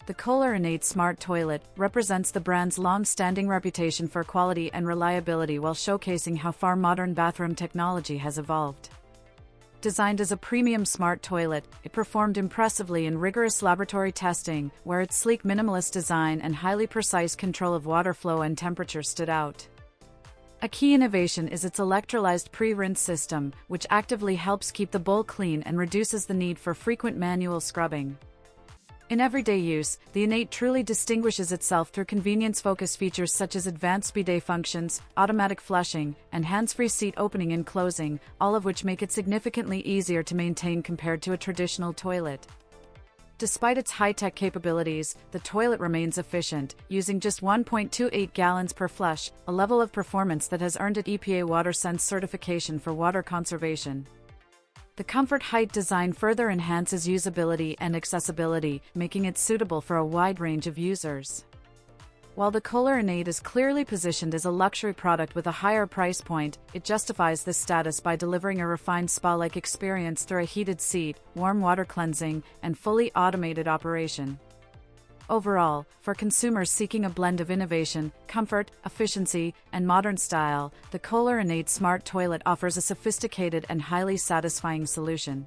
The Kohler Innate Smart Toilet represents the brand's long-standing reputation for quality and reliability while showcasing how far modern bathroom technology has evolved. Designed as a premium smart toilet, it performed impressively in rigorous laboratory testing, where its sleek minimalist design and highly precise control of water flow and temperature stood out. A key innovation is its electrolyzed pre-rinse system, which actively helps keep the bowl clean and reduces the need for frequent manual scrubbing. In everyday use, the Innate truly distinguishes itself through convenience-focused features such as advanced bidet functions, automatic flushing, and hands-free seat opening and closing, all of which make it significantly easier to maintain compared to a traditional toilet. Despite its high-tech capabilities, the toilet remains efficient, using just 1.28 gallons per flush, a level of performance that has earned it EPA WaterSense certification for water conservation. The comfort height design further enhances usability and accessibility, making it suitable for a wide range of users. While the Kohler Innate is clearly positioned as a luxury product with a higher price point, it justifies this status by delivering a refined spa-like experience through a heated seat, warm water cleansing, and fully automated operation. Overall, for consumers seeking a blend of innovation, comfort, efficiency, and modern style, the Kohler Innate Smart Toilet offers a sophisticated and highly satisfying solution.